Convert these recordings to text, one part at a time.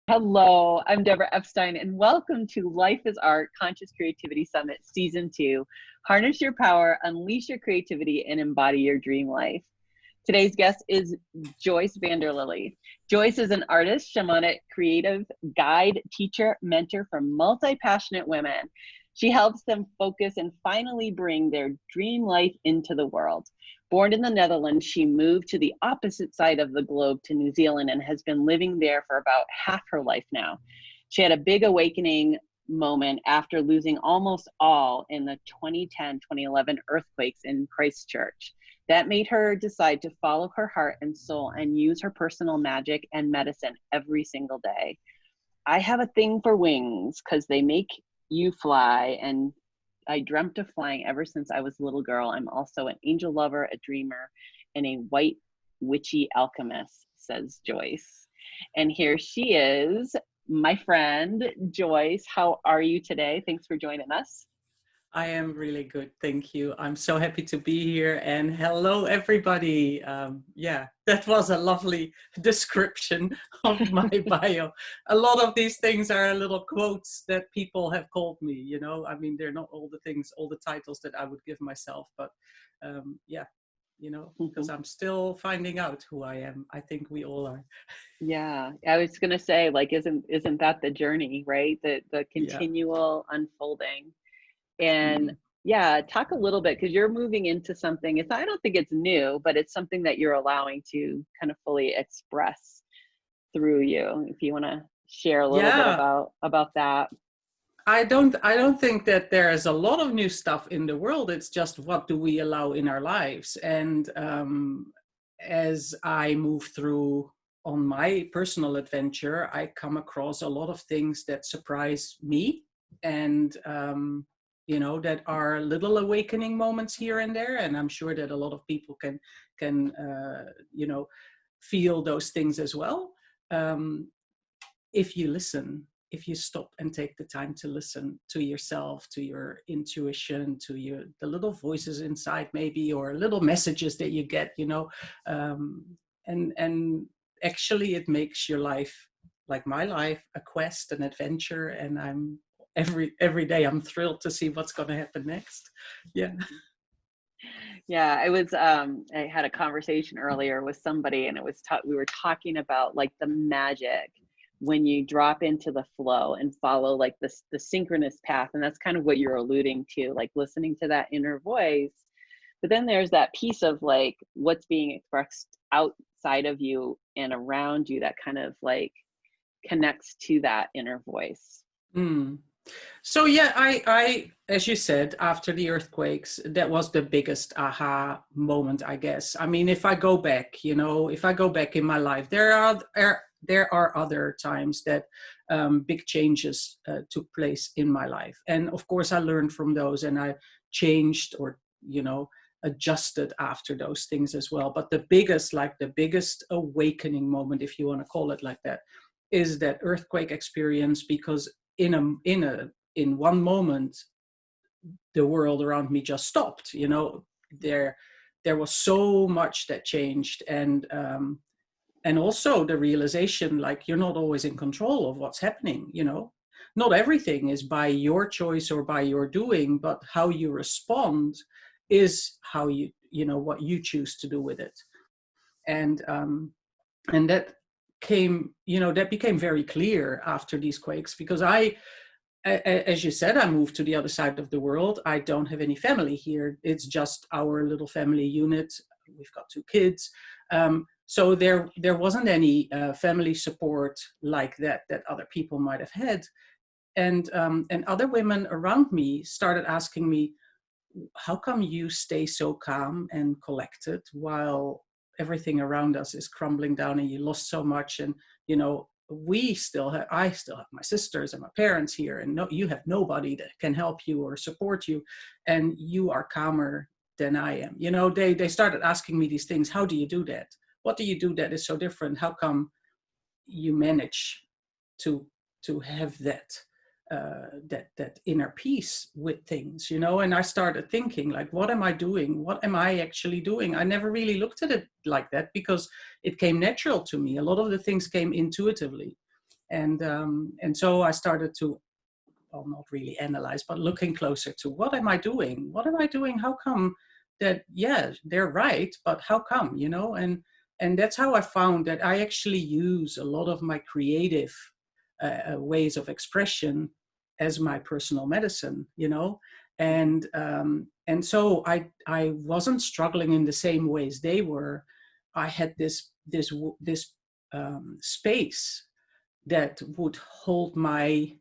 Hello, I'm Deborah Epstein, and welcome to Life is Art Conscious Creativity Summit Season 2. Harness your power, unleash your creativity, and embody your dream life. Today's guest is Joyce Lely. Joyce is an artist, shamanic, creative, guide, teacher, mentor for multi-passionate women. She helps them focus and finally bring their dream life into the world. Born in the Netherlands, she moved to the opposite side of the globe to New Zealand and has been living there for about half her life now. She had a big awakening moment after losing almost all in the 2010-2011 earthquakes in Christchurch. That made her decide to follow her heart and soul and use her personal magic and medicine every single day. I have a thing for wings because they make you fly, and I dreamt of flying ever since I was a little girl. I'm also an angel lover, a dreamer, and a white witchy alchemist, says Joyce. And here she is, my friend, Joyce. How are you today? Thanks for joining us. I am really good, thank you. I'm so happy to be here, and hello everybody. Yeah, that was a lovely description of my bio. A lot of these things are little quotes that people have called me, you know. I mean, they're not all the things, all the titles that I would give myself, but yeah, you know, because I'm still finding out who I am. I think we all are. Yeah, I was gonna say, like, isn't that the journey, right? The Yeah. continual unfolding. And Mm. yeah, talk a little bit, because you're moving into something. I don't think it's new, but it's something that you're allowing to kind of fully express through you. If you want to share a little bit Yeah. about that. I don't think that there is a lot of new stuff in the world. It's just what do we allow in our lives. And as I move through on my personal adventure, I come across a lot of things that surprise me, and you know, that are little awakening moments here and there. And I'm sure that a lot of people can you know, feel those things as well. Um, if you listen, if you stop and take the time to listen to yourself, to your intuition, to the little voices inside maybe, or little messages that you get, you know, um, and actually it makes your life, like my life, a quest, an adventure. And I'm every day I'm thrilled to see what's going to happen next. Yeah. Yeah, I had a conversation earlier with somebody, and we were talking about like the magic when you drop into the flow and follow like the synchronous path. And that's kind of what you're alluding to, like listening to that inner voice. But then there's that piece of like what's being expressed outside of you and around you that kind of like connects to that inner voice. Mm. So yeah, I, as you said, after the earthquakes, that was the biggest aha moment, I guess. I mean, if I go back, you know, if I go back in my life, there are other times that big changes took place in my life, and of course, I learned from those, and I changed, or you know, adjusted after those things as well. But the biggest awakening moment, if you want to call it like that, is that earthquake experience, because in one moment the world around me just stopped, you know. There was so much that changed, and also the realization, like, you're not always in control of what's happening, you know. Not everything is by your choice or by your doing, but how you respond is how you know, what you choose to do with it. And that came, you know, that became very clear after these quakes, because as you said, I moved to the other side of the world. I don't have any family here. It's just our little family unit. We've got 2 kids. So there wasn't any family support like that other people might have had. And other women around me started asking me, how come you stay so calm and collected while everything around us is crumbling down, and you lost so much? And, you know, I still have my sisters and my parents here, and no, you have nobody that can help you or support you, and you are calmer than I am. You know, they started asking me these things. How do you do that? What do you do that is so different? How come you manage to have that inner peace with things, you know? And I started thinking, like, what am I doing? What am I actually doing? I never really looked at it like that, because it came natural to me. A lot of the things came intuitively. And so I started to, well, not really analyze, but looking closer to what am I doing? What am I doing? How come that, yeah, they're right, but how come, you know? And that's how I found that I actually use a lot of my creative ways of expression as my personal medicine, you know? And so I wasn't struggling in the same ways they were. I had this space that would hold my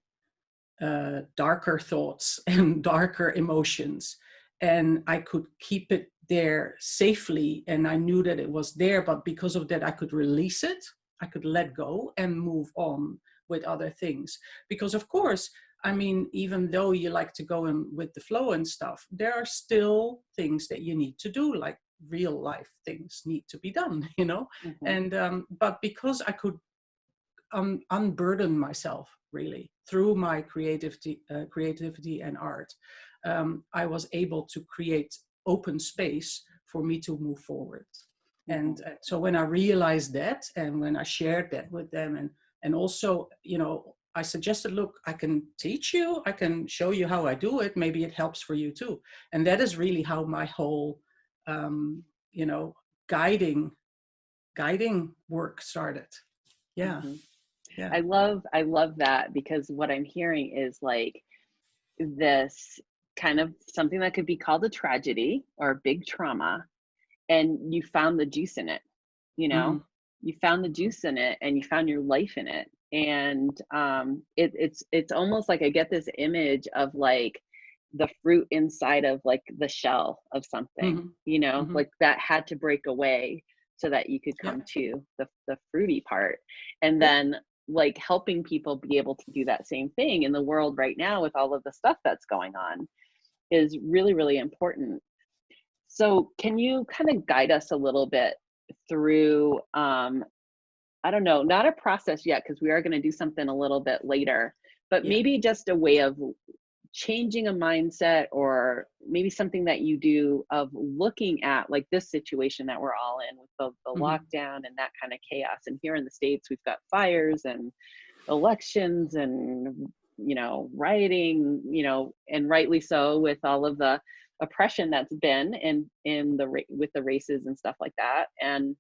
darker thoughts and darker emotions, and I could keep it there safely, and I knew that it was there, but because of that I could release it, I could let go and move on with other things. Because of course, I mean, even though you like to go in with the flow and stuff, there are still things that you need to do, like real life things need to be done, you know. Mm-hmm. And but because I could unburden myself really through my creativity and art, I was able to create open space for me to move forward. Mm-hmm. And so when I realized that, and when I shared that with them, and also, you know, I suggested, look, I can teach you, I can show you how I do it, maybe it helps for you too. And that is really how my whole you know, guiding work started. Yeah. Mm-hmm. Yeah. I love that, because what I'm hearing is like this kind of something that could be called a tragedy or a big trauma, and you found the juice in it, you know. Mm. You found the juice in it, and you found your life in it. And it's almost like I get this image of like the fruit inside of like the shell of something, Mm-hmm. you know, Mm-hmm. like that had to break away so that you could Yeah. come to the fruity part. And Yeah. then like helping people be able to do that same thing in the world right now with all of the stuff that's going on is really, really important. So can you kind of guide us a little bit through, I don't know, not a process yet, because we are going to do something a little bit later, but Yeah. maybe just a way of changing a mindset, or maybe something that you do of looking at like this situation that we're all in with the Mm-hmm. lockdown and that kind of chaos. And here in the States, we've got fires and elections and, you know, rioting, you know, and rightly so, with all of the oppression that's been in the with the races and stuff like that. And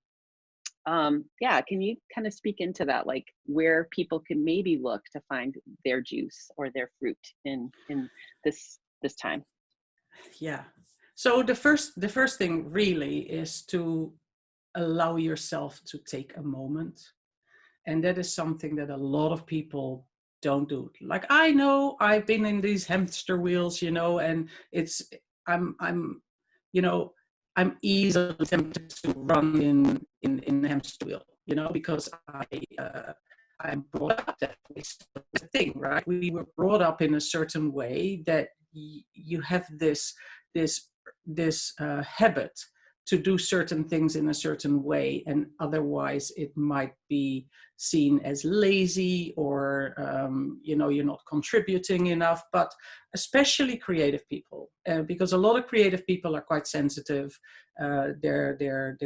yeah, can you kind of speak into that, like where people can maybe look to find their juice or their fruit in this time? Yeah. So the first thing really is to allow yourself to take a moment. And that is something that a lot of people don't do. Like, I know I've been in these hamster wheels, you know, and I'm you know, I'm easily tempted to run in the hamster wheel, you know, because I'm brought up that way. So it's the thing, right? We were brought up in a certain way that you have this habit to do certain things in a certain way, and otherwise it might be seen as lazy, or you know, you're not contributing enough. But especially creative people, because a lot of creative people are quite sensitive. They're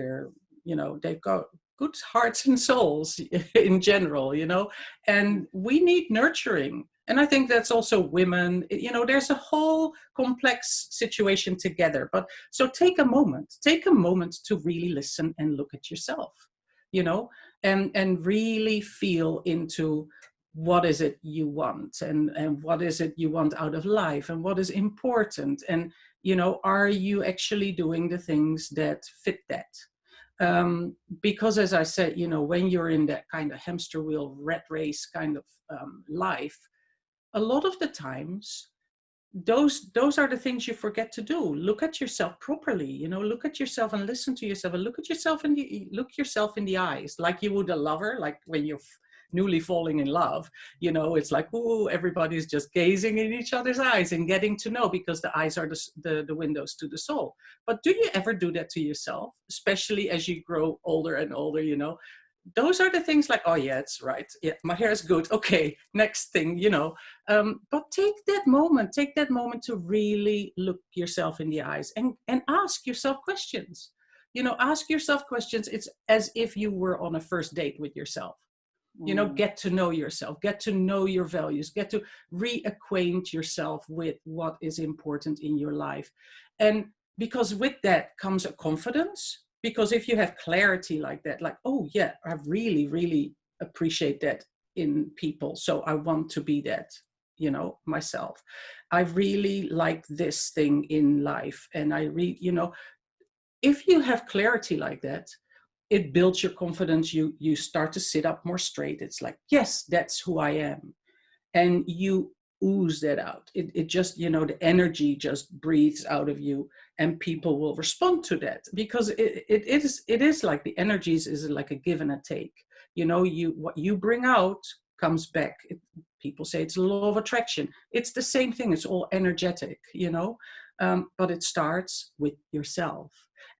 you know, they've got good hearts and souls in general, you know, and we need nurturing. And I think that's also women, you know, there's a whole complex situation together. But so take a moment to really listen and look at yourself, you know, and really feel into what is it you want, and what is it you want out of life, and what is important. And, you know, are you actually doing the things that fit that? Because as I said, you know, when you're in that kind of hamster wheel rat race kind of life, a lot of the times those are the things you forget to do. Look at yourself properly, you know, look at yourself and listen to yourself, and look yourself in the eyes, like you would a lover. Like when you're newly falling in love, you know, it's like, oh, everybody's just gazing in each other's eyes and getting to know, because the eyes are the windows to the soul. But do you ever do that to yourself, especially as you grow older and older, you know? Those are the things like, oh yeah, it's right, yeah, my hair is good, okay, next thing, you know. But take that moment to really look yourself in the eyes, and ask yourself questions. You know, ask yourself questions. It's as if you were on a first date with yourself. You know, get to know yourself, get to know your values, get to reacquaint yourself with what is important in your life. And because with that comes a confidence, because if you have clarity like that, like, oh yeah, I really, really appreciate that in people. So I want to be that, you know, myself. I really like this thing in life. And you know, if you have clarity like that, it builds your confidence. You start to sit up more straight. It's like, yes, that's who I am. And you ooze that out. It just, you know, the energy just breathes out of you, and people will respond to that, because it is like the energies is like a give and a take. You know, what you bring out comes back. People say it's a law of attraction. It's the same thing. It's all energetic, you know, but it starts with yourself.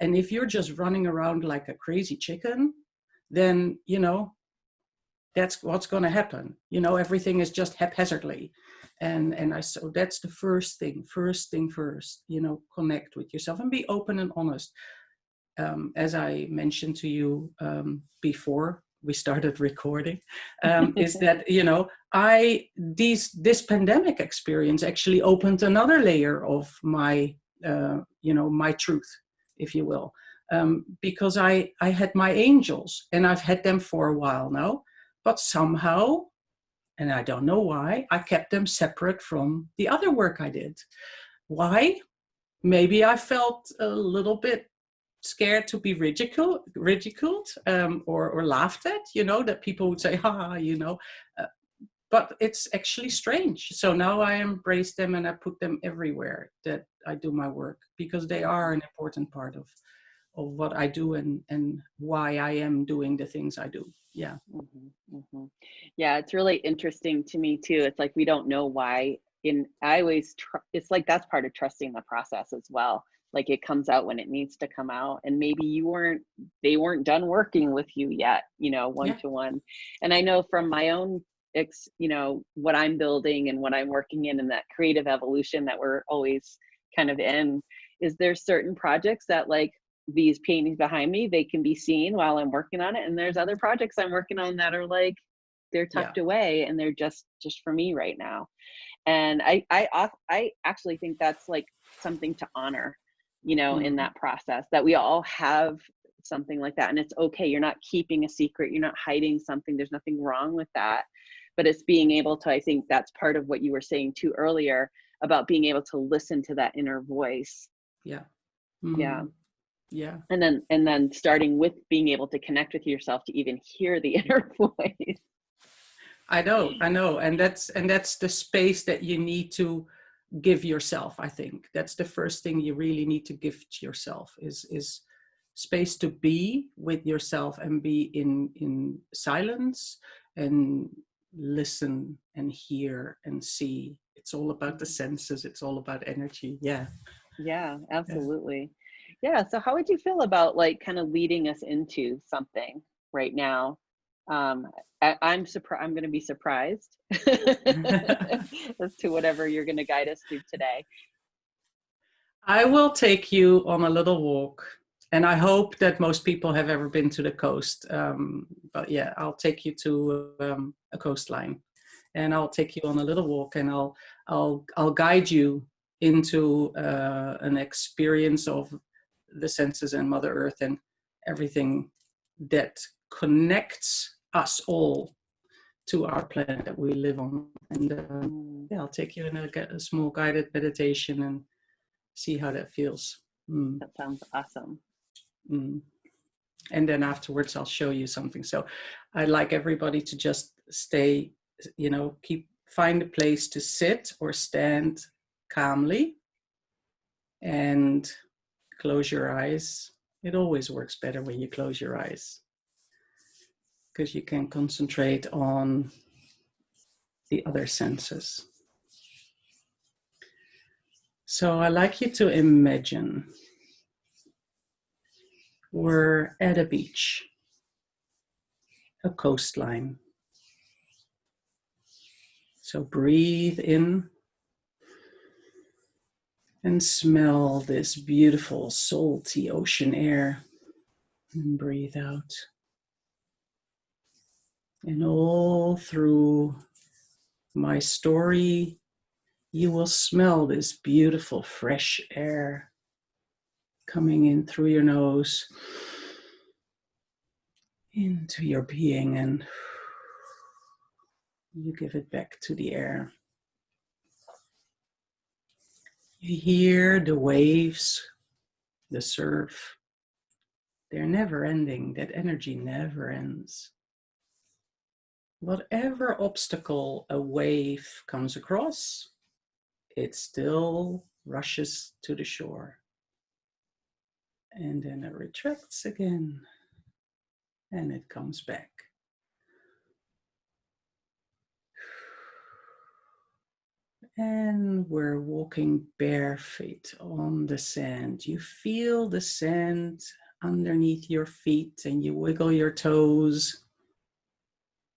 And if you're just running around like a crazy chicken, then, you know, that's what's going to happen. You know, everything is just haphazardly. So that's the first thing first, you know, connect with yourself and be open and honest. As I mentioned to you before we started recording, is that, you know, this pandemic experience actually opened another layer of my, you know, my truth, if you will, because I had my angels, and I've had them for a while now, but somehow, and I don't know why, I kept them separate from the other work I did. Why? Maybe I felt a little bit scared to be ridiculed or laughed at, you know, that people would say, ha, you know, but it's actually strange. So now I embrace them, and I put them everywhere that I do my work, because they are an important part of what I do, and why I am doing the things I do. Yeah. Yeah, it's really interesting to me too. It's like we don't know why. I always it's like that's part of trusting the process as well. Like it comes out when it needs to come out, and maybe they weren't done working with you yet, you know, one to one. And I know from my own you know, what I'm building and what I'm working in that creative evolution that we're always kind of in, is there's certain projects that, like these paintings behind me, they can be seen while I'm working on it, and there's other projects I'm working on that are like they're tucked away, and they're just for me right now. And I actually think that's like something to honor, you know, in that process, that we all have something like that, and it's okay. You're not keeping a secret, you're not hiding something, there's nothing wrong with that. But it's being able to, I think that's part of what you were saying too earlier about being able to listen to that inner voice. Yeah. Yeah. And then starting with being able to connect with yourself to even hear the inner voice. I know. And that's the space that you need to give yourself. I think that's the first thing you really need to give to yourself is space to be with yourself, and be in silence, and listen and hear and see. It's all about the senses. It's all about energy. Yeah. Yeah, absolutely. Yeah. So how would you feel about like kind of leading us into something right now? I'm surprised. I'm going to be surprised as to whatever you're going to guide us through today. I will take you on a little walk, and I hope that most people have ever been to the coast. But yeah, I'll take you to a coastline, and I'll take you on a little walk, and I'll guide you into an experience of the senses and Mother Earth and everything that connects us all to our planet that we live on. And yeah, I'll take you in a small guided meditation and see how that feels. That sounds awesome. And then afterwards I'll show you something. So I'd like everybody to just stay, you know, find a place to sit or stand calmly and close your eyes. It always works better when you close your eyes, because you can concentrate on the other senses. So I like you to imagine we're at a beach, a coastline. So breathe in and smell this beautiful salty ocean air, and breathe out. And all through my story, you will smell this beautiful fresh air coming in through your nose into your being, and you give it back to the air. You hear the waves, the surf. They're never ending. That energy never ends. Whatever obstacle a wave comes across, it still rushes to the shore. And then it retracts again, and it comes back. And we're walking barefoot on the sand. You feel the sand underneath your feet, and you wiggle your toes.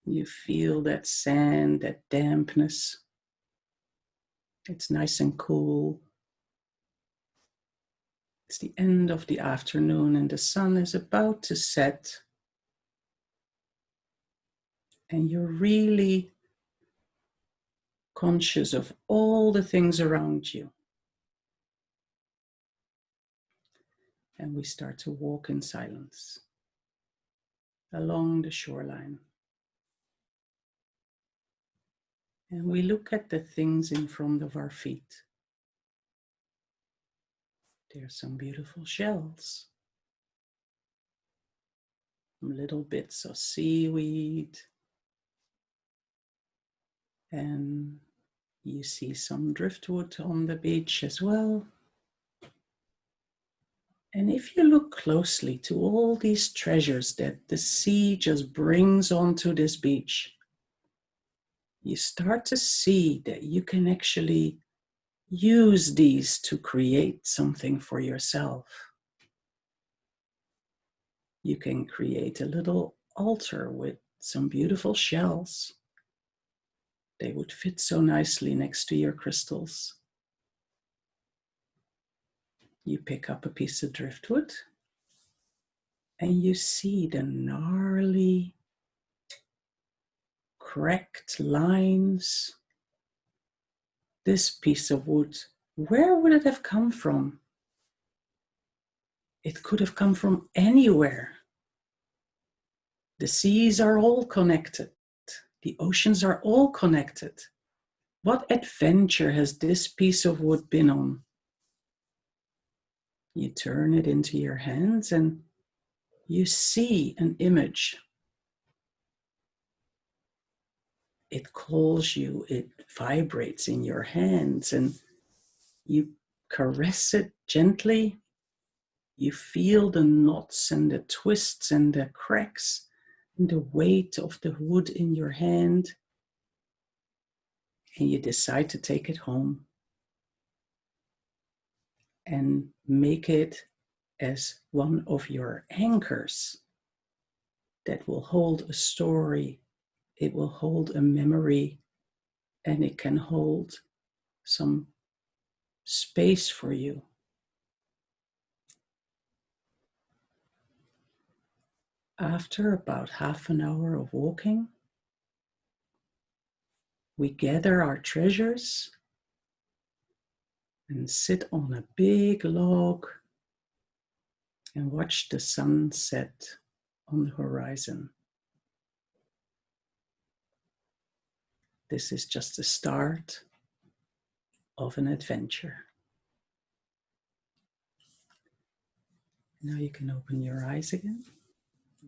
You feel that sand, that dampness. It's nice and cool. It's the end of the afternoon, and the sun is about to set. And you're really conscious of all the things around you. And we start to walk in silence along the shoreline. And we look at the things in front of our feet. There are some beautiful shells, little bits of seaweed, and you see some driftwood on the beach as well. And if you look closely to all these treasures that the sea just brings onto this beach, you start to see that you can actually use these to create something for yourself. You can create a little altar with some beautiful shells. They would fit so nicely next to your crystals. You pick up a piece of driftwood and you see the gnarly, cracked lines. This piece of wood, where would it have come from? It could have come from anywhere. The seas are all connected. The oceans are all connected. What adventure has this piece of wood been on? You turn it into your hands and you see an image. It calls you, it vibrates in your hands, and you caress it gently. You feel the knots and the twists and the cracks and the weight of the wood in your hand. And you decide to take it home and make it as one of your anchors that will hold a story, it will hold a memory, and it can hold some space for you. After about half an hour of walking, we gather our treasures and sit on a big log and watch the sun set on the horizon. This is just the start of an adventure. Now you can open your eyes again.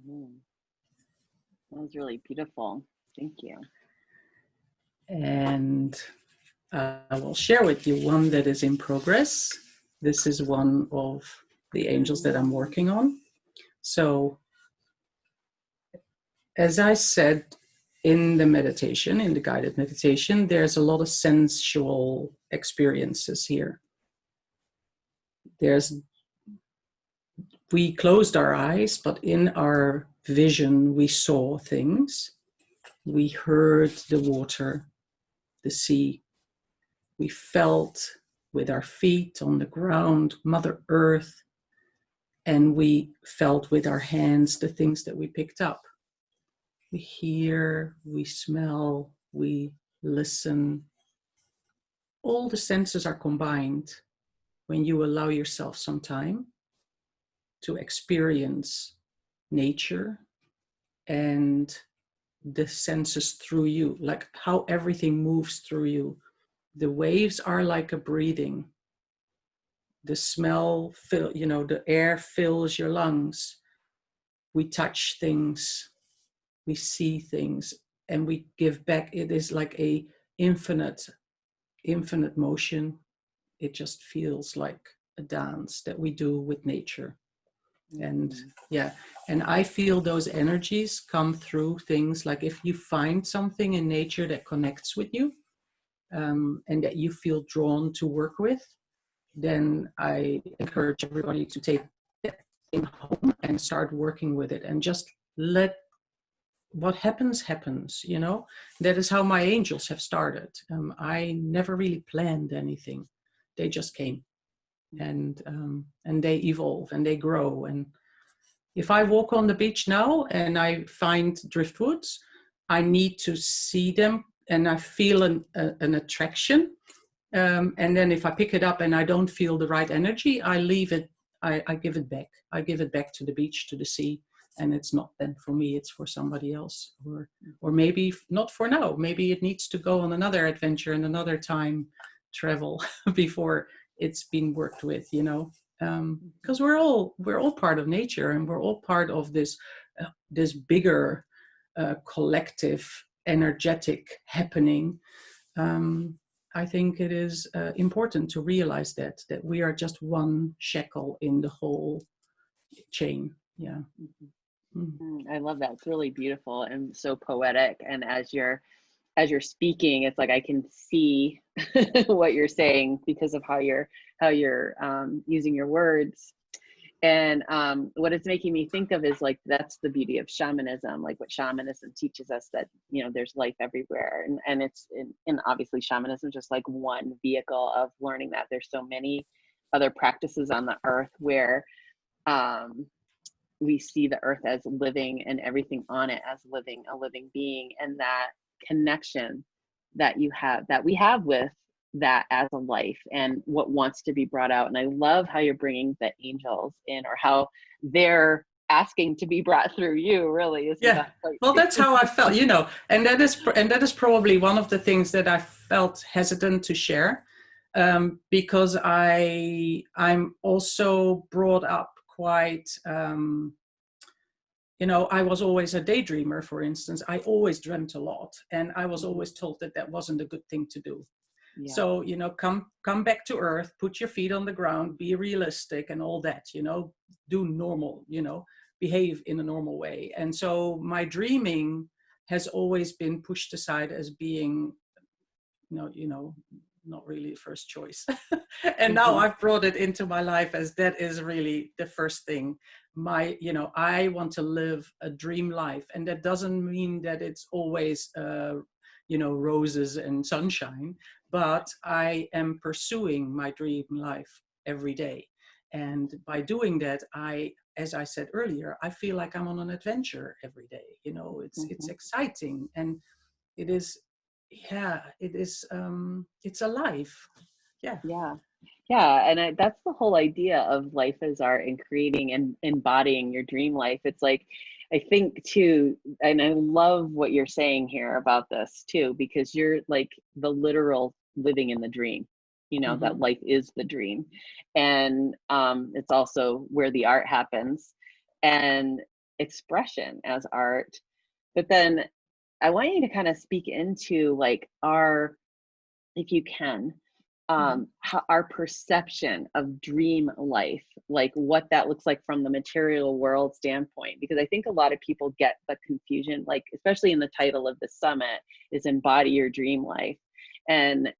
That was really beautiful. Thank you. And I will share with you one that is in progress. This is one of the angels that I'm working on. So, as I said in the meditation, in the guided meditation, there's a lot of sensual experiences here. We closed our eyes, but in our vision, we saw things. We heard the water, the sea. We felt with our feet on the ground, Mother Earth, and we felt with our hands the things that we picked up. We hear, we smell, we listen. All the senses are combined when you allow yourself some time to experience nature and the senses through you, like how everything moves through you. The waves are like a breathing. The smell, the air fills your lungs. We touch things, we see things, and we give back. It is like a infinite motion. It just feels like a dance that we do with nature. And yeah, and I feel those energies come through things like if you find something in nature that connects with you, and that you feel drawn to work with, then I encourage everybody to take that thing home and start working with it and just let what happens. That is how my angels have started. I never really planned anything. They just came, and they evolve and they grow. And if I walk on the beach now and I find driftwoods, I need to see them and I feel an attraction. And then if I pick it up and I don't feel the right energy, I leave it. I give it back. I give it back to the beach, to the sea. And it's not then for me, it's for somebody else. Or maybe not for now. Maybe it needs to go on another adventure and another time travel before it's been worked with, because we're all part of nature, and we're all part of this bigger collective energetic happening. I think it is important to realize that we are just one shekel in the whole chain. Yeah. I love that. It's really beautiful and so poetic. And as you're speaking, it's like I can see what you're saying because of how you're using your words. And what it's making me think of is like, that's the beauty of shamanism, like what shamanism teaches us, that, there's life everywhere. And it's, and obviously shamanism is just like one vehicle of learning that. There's so many other practices on the earth where we see the earth as living and everything on it as a living being. And that connection that we have with that as a life and what wants to be brought out. And I love how you're bringing the angels in, or how they're asking to be brought through you, really. Yeah. Well, that's how I felt, and that is probably one of the things that I felt hesitant to share, because I'm also brought up quite, I was always a daydreamer, for instance. I always dreamt a lot, and I was always told that wasn't a good thing to do. Yeah. So, come back to earth, put your feet on the ground, be realistic and all that, do normal, behave in a normal way. And so my dreaming has always been pushed aside as being, not really first choice. And now I've brought it into my life as that is really the first thing. I want to live a dream life. And that doesn't mean that it's always, roses and sunshine, but I am pursuing my dream life every day. And by doing that, as I said earlier, I feel like I'm on an adventure every day. It's exciting, and it is, it's alive. Yeah. And that's the whole idea of life as art and creating and embodying your dream life. It's like, I think too, and I love what you're saying here about this too, because you're like the literal living in the dream, that life is the dream. And it's also where the art happens and expression as art. But then I want you to kind of speak into like if you can, how our perception of dream life, like what that looks like from the material world standpoint, because I think a lot of people get the confusion, like especially in the title of the summit is embody your dream life. And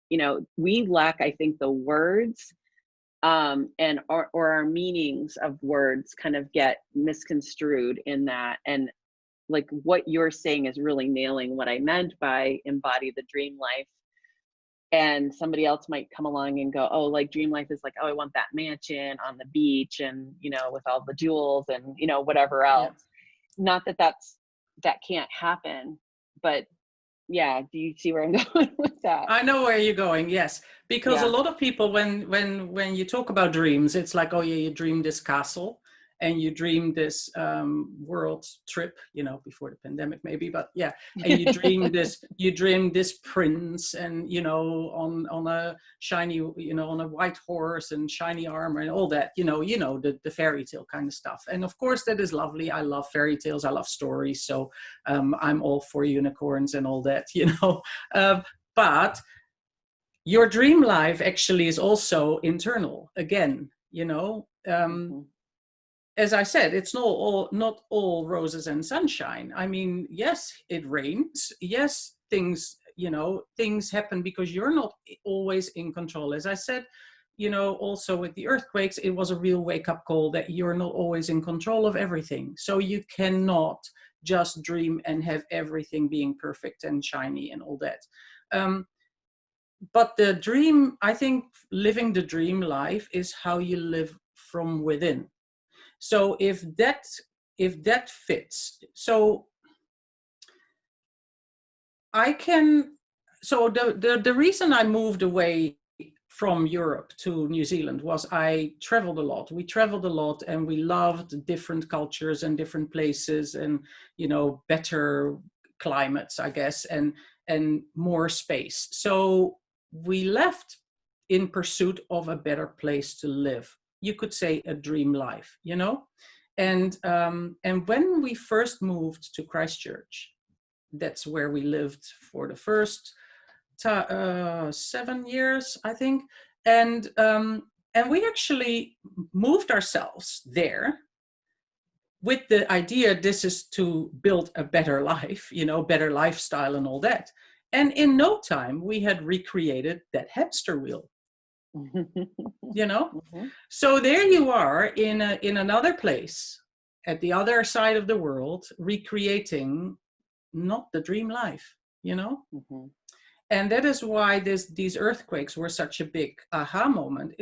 we lack, I think, the words and or our meanings of words kind of get misconstrued in that. And like what you're saying is really nailing what I meant by embody the dream life. And somebody else might come along and go, oh, like dream life is like, oh, I want that mansion on the beach and, with all the jewels and, whatever else. Yeah. Not that that's that can't happen. But yeah, do you see where I'm going with that? I know where you're going. Yes, because a Yeah. lot of people, when you talk about dreams, it's like, oh yeah, you dream this castle, and you dream this world trip, before the pandemic maybe, but yeah, and you dream this prince, and on a shiny, on a white horse and shiny armor and all that, the fairy tale kind of stuff. And of course, that is lovely. I love fairy tales. I love stories. So I'm all for unicorns and all that, Uh, but your dream life actually is also internal again, Mhm. as I said, it's not all roses and sunshine. I mean, yes, it rains. Yes, things happen because you're not always in control. As I said, also with the earthquakes, it was a real wake-up call that you're not always in control of everything. So you cannot just dream and have everything being perfect and shiny and all that. But the dream, I think living the dream life is how you live from within. So if that fits, so I can, so the reason I moved away from Europe to New Zealand was I traveled a lot. We traveled a lot and we loved different cultures and different places and, better climates, I guess, and more space. So we left in pursuit of a better place to live. You could say a dream life, and when we first moved to Christchurch, that's where we lived for the first 7 years, I think, and we actually moved ourselves there with the idea this is to build a better life, better lifestyle and all that. And in no time, we had recreated that hamster wheel, you know? Mhm. So there you are in another place at the other side of the world, recreating not the dream life, Mhm. And that is why these earthquakes were such a big aha moment.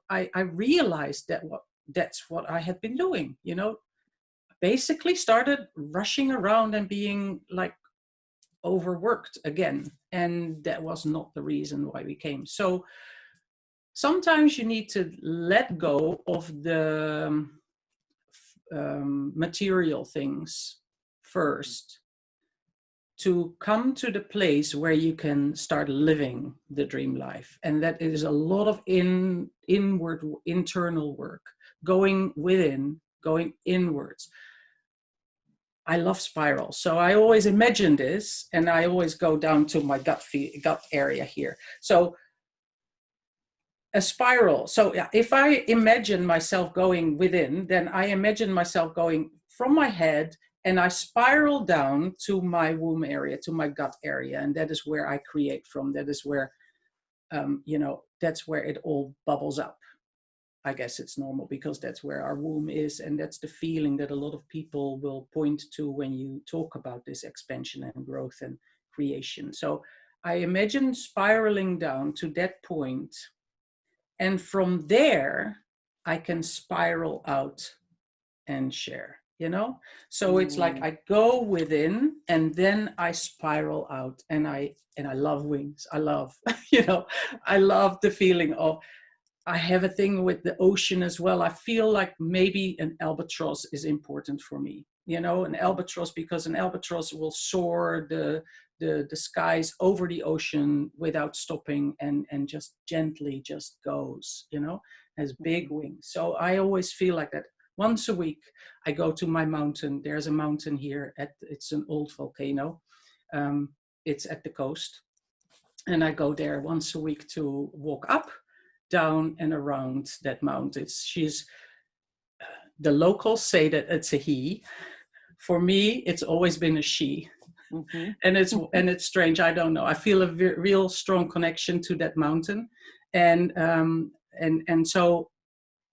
I realized that's what I had been doing, basically started rushing around and being like overworked again. And that was not the reason why we came. So sometimes you need to let go of the material things first to come to the place where you can start living the dream life. And that is a lot of inward, internal work, going within, going inwards. I love spirals. So I always imagine this, and I always go down to my gut area here. So a spiral. So if I imagine myself going within, then I imagine myself going from my head and I spiral down to my womb area, to my gut area. And that is where I create from. That is where, that's where it all bubbles up. I guess it's normal because that's where our womb is. And that's the feeling that a lot of people will point to when you talk about this expansion and growth and creation. So I imagine spiraling down to that point. And from there, I can spiral out and share, So it's like Mm. I go within and then I spiral out, and I love wings. I love, I love the feeling of, I have a thing with the ocean as well. I feel like maybe an albatross is important for me, an albatross, because an albatross will soar the skies over the ocean without stopping and just gently just goes, has big wings. So I always feel like that. Once a week, I go to my mountain. There's a mountain here. It's an old volcano. It's at the coast. And I go there once a week to walk up, down, and around that mountain. The locals say that it's a he. For me, it's always been a she. Mhm. And it's strange. I don't know. I feel a real strong connection to that mountain. And so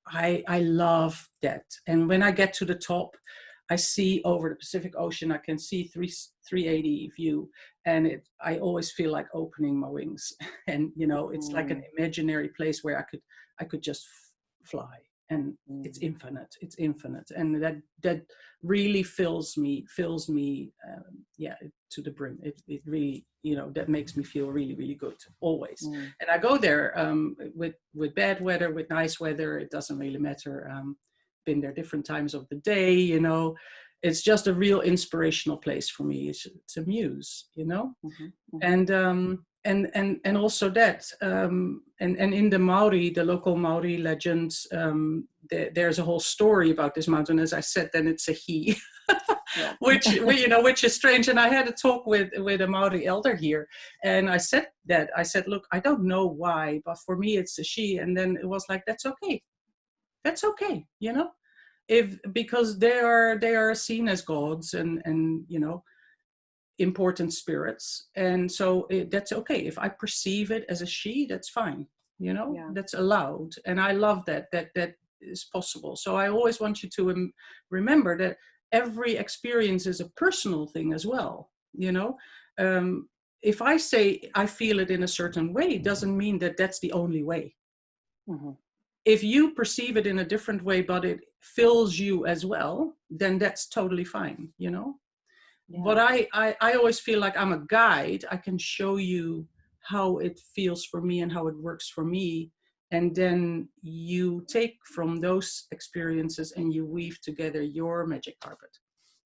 I love that. And when I get to the top, I see over the Pacific Ocean. I can see 380 view, and I always feel like opening my wings. And it's like an imaginary place where I could just fly. and it's infinite, and that really fills me to the brim. It really, that makes me feel really, really good always. And I go there with bad weather, with nice weather, it doesn't really matter. Been there different times of the day, it's just a real inspirational place for me. It's a muse, and also that, and in the Maori, the local Maori legends, there's a whole story about this mountain. As I said, then it's a he, which is strange. And I had a talk with a Maori elder here, and I said, look, I don't know why, but for me it's a she. And then it was like, that's okay, because they are seen as gods and important spirits, and so that's okay. If I perceive it as a she, that's fine, that's allowed. And I love that is possible. So I always want you to remember that every experience is a personal thing as well. If I say I feel it in a certain way, doesn't mean that that's the only way. If you perceive it in a different way, but it fills you as well, then that's totally fine, But I always feel like I'm a guide. I can show you how it feels for me and how it works for me. And then you take from those experiences and you weave together your magic carpet,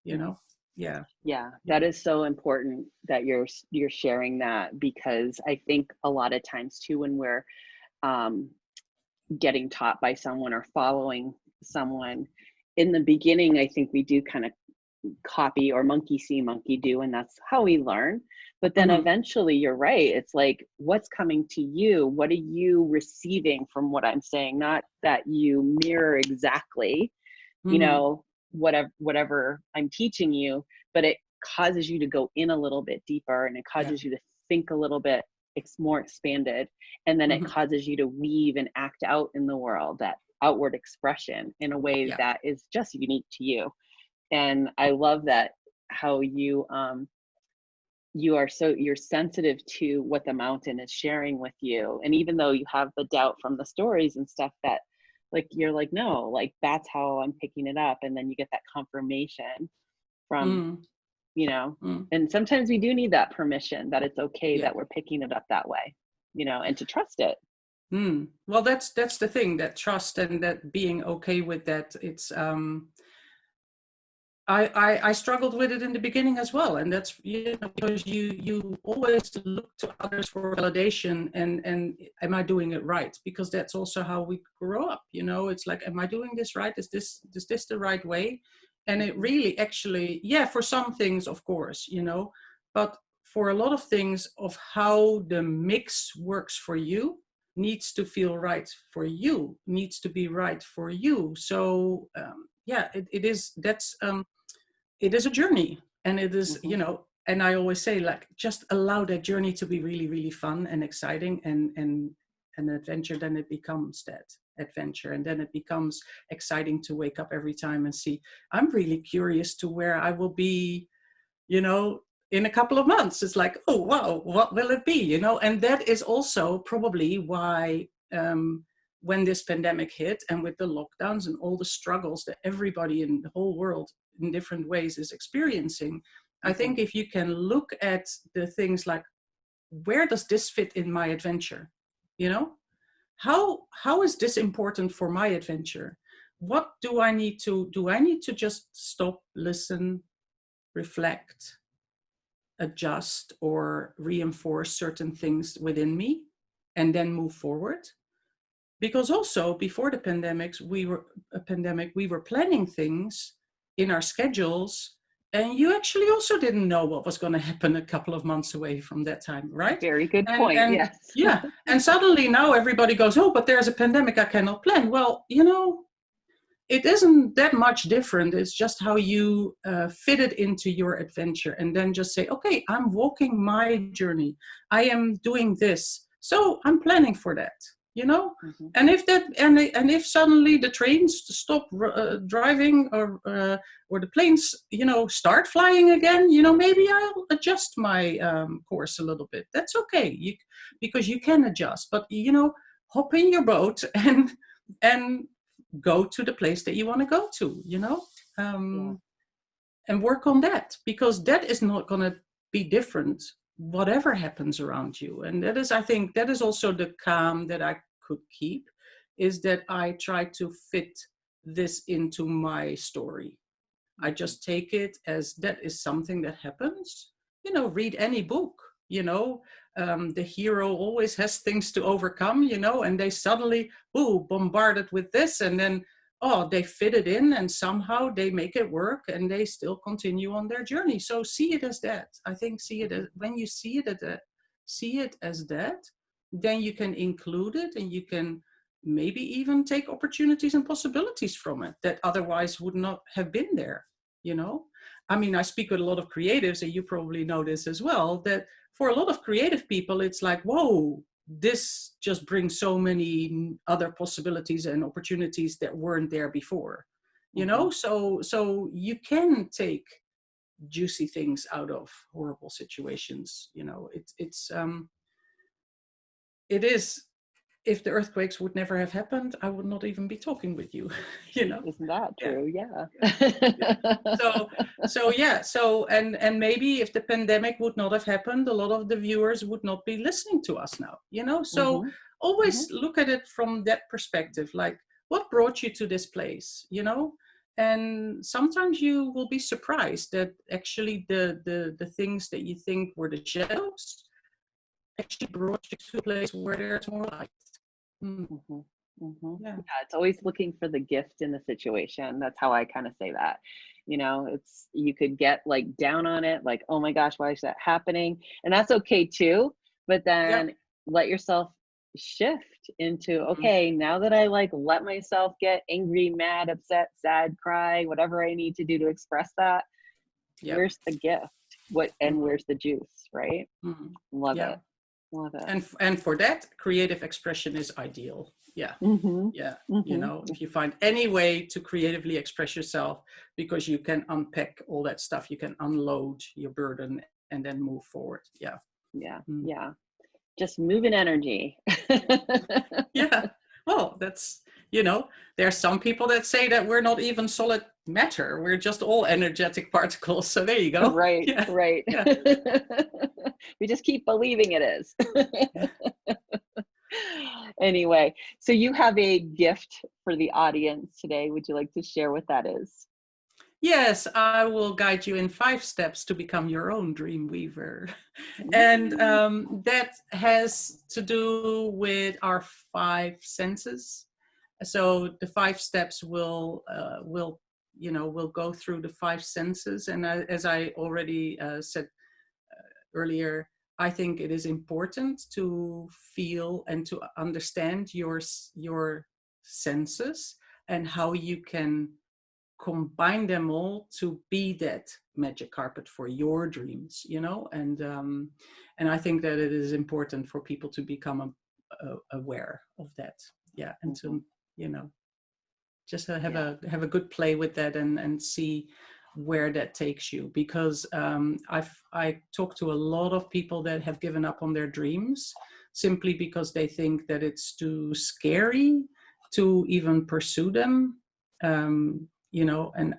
Yeah. Yeah, that is so important that you're sharing that, because I think a lot of times too, when we're getting taught by someone or following someone, in the beginning, I think we do kind of copy or monkey see, monkey do, and that's how we learn. But then eventually, you're right, it's like, what's coming to you? What are you receiving from what I'm saying? Not that you mirror exactly, whatever I'm teaching you, but it causes you to go in a little bit deeper, and it causes you to think a little bit more expanded, and then it causes you to weave and act out in the world, that outward expression in a way that is just unique to you. And I love that, how you're sensitive to what the mountain is sharing with you. And even though you have the doubt from the stories and stuff, that like, you're like, no, like, that's how I'm picking it up. And then you get that confirmation from, and sometimes we do need that permission that it's okay that we're picking it up that way, and to trust it. Well, that's the thing, that trust and that being okay with that. It's I struggled with it in the beginning as well, and that's because you always look to others for validation, and am I doing it right? Because that's also how we grow up. It's like, am I doing this right? Is this the right way? And it really, actually, for some things, of course, but for a lot of things, of how the mix works for you, needs to feel right for you, needs to be right for you. So it is. It is a journey, and it is, and I always say, like, just allow that journey to be really, really fun and exciting and an adventure. Then it becomes that adventure, and then it becomes exciting to wake up every time and see, I'm really curious to where I will be, in a couple of months. It's like, oh, wow, what will it be, And that is also probably why, when this pandemic hit, and with the lockdowns and all the struggles that everybody in the whole world in different ways is experiencing, I think if you can look at the things like, where does this fit in my adventure? How is this important for my adventure? What do I need to just stop, listen, reflect, adjust, or reinforce certain things within me, and then move forward? Because also, before the pandemic, we were planning things in our schedules, and you actually also didn't know what was going to happen a couple of months away from that time, right? Very good point. And yes. Yeah, and suddenly now everybody goes, oh, but there's a pandemic, I cannot plan. Well, it isn't that much different. It's just how you fit it into your adventure, and then just say, okay, I'm walking my journey. I am doing this, so I'm planning for that. And if that, and if suddenly the trains stop driving, or the planes, start flying again, maybe I'll adjust my course a little bit. That's okay, because you can adjust. But hop in your boat and go to the place that you want to go to, and work on that, because that is not going to be different whatever happens around you. And that is, I think, that is also the calm that I could keep, is that I try to fit this into my story. I just take it as that is something that happens. Read any book, the hero always has things to overcome, and they suddenly, bombarded with this, and then, they fit it in, and somehow they make it work, and they still continue on their journey. So see it as that. I think when you see it as that, then you can include it, and you can maybe even take opportunities and possibilities from it that otherwise would not have been there. I mean, I speak with a lot of creatives, and you probably know this as well, that for a lot of creative people, it's like, whoa, this just brings so many other possibilities and opportunities that weren't there before, so you can take juicy things out of horrible situations. It is, if the earthquakes would never have happened, I would not even be talking with you. Isn't that true? Yeah. So and maybe if the pandemic would not have happened, a lot of the viewers would not be listening to us now. So always look at it from that perspective, like, what brought you to this place? And sometimes you will be surprised that actually the things that you think were the shadows actually brought you to a place where there's more light. Yeah, it's always looking for the gift in the situation. That's how I kind of say that. It's, you could get like down on it, like, oh my gosh, why is that happening? And that's okay too. But then let yourself shift into, okay, now that I like let myself get angry, mad, upset, sad, cry, whatever I need to do to express that, where's the gift? And where's the juice, right? Love it. Love it. And for that, creative expression is ideal. If you find any way to creatively express yourself, because you can unpack all that stuff, you can unload your burden and then move forward. Just moving energy. Well, that's, there are some people that say that we're not even solid matter, we're just all energetic particles. So there you go. Right. We just keep believing it is. Anyway, so you have a gift for the audience today. Would you like to share what that is? Yes, I will guide you in 5 steps to become your own dream weaver. And that has to do with our 5 senses. So the 5 steps will go through the 5 senses. And as I already said earlier, I think it is important to feel and to understand your senses and how you can combine them all to be that magic carpet for your dreams, and I think that it is important for people to become aware of that, and to just have a good play with that and see where that takes you, because I talk to a lot of people that have given up on their dreams simply because they think that it's too scary to even pursue them. And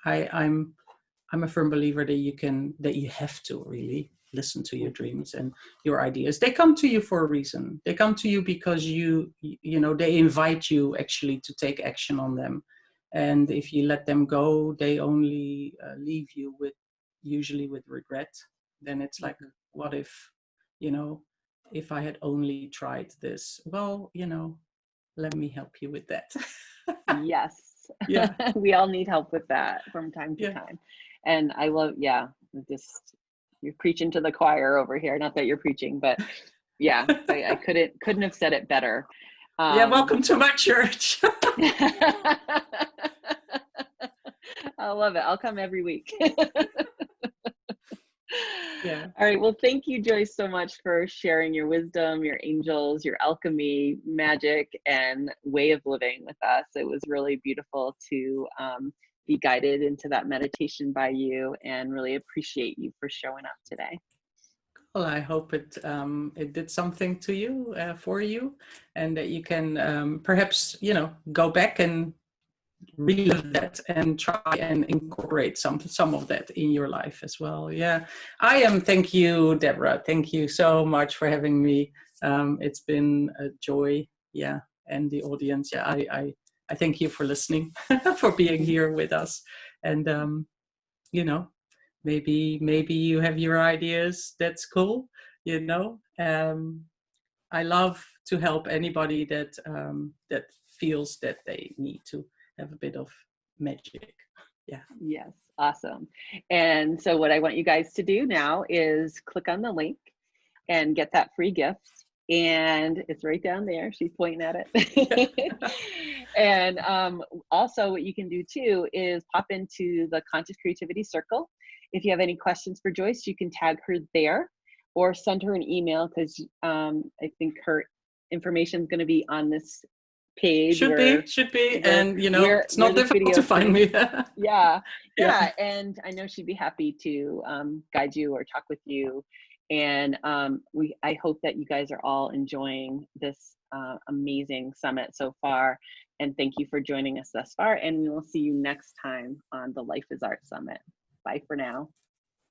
I'm a firm believer that you have to really listen to your dreams and your ideas. They come to you for a reason. They come to you because they invite you actually to take action on them. And if you let them go, they only leave you usually with regret. Then it's like, what if I had only tried this? Well, let me help you with that. Yes. We all need help with that from time to time. And I love, you're preaching to the choir over here. Not that you're preaching, but I couldn't have said it better. Welcome to my church. I love it. I'll come every week. All right. Well, thank you, Joyce, so much for sharing your wisdom, your angels, your alchemy, magic, and way of living with us. It was really beautiful to be guided into that meditation by you, and really appreciate you for showing up today. Well, I hope it did something to you, for you, and that you can perhaps, go back and relive that and try and incorporate some of that in your life as well. Yeah, thank you, Deborah. Thank you so much for having me. It's been a joy. Yeah, and the audience. Yeah, I thank you for listening, for being here with us, and you know, maybe you have your ideas. That's cool. I love to help anybody that feels that they need to have a bit of magic. Yeah. Yes, awesome. And so what I want you guys to do now is click on the link and get that free gift. And it's right down there. She's pointing at it. And also what you can do too is pop into the Conscious Creativity Circle. If you have any questions for Joyce, you can tag her there or send her an email, because I think her information is going to be on this page Should be. And it's where not this difficult video to is find finished. me. Yeah, Yeah. and I know she'd be happy to guide you or talk with you. And I hope that you guys are all enjoying this amazing summit so far. And thank you for joining us thus far. And we will see you next time on the Life is Art Summit. Bye for now.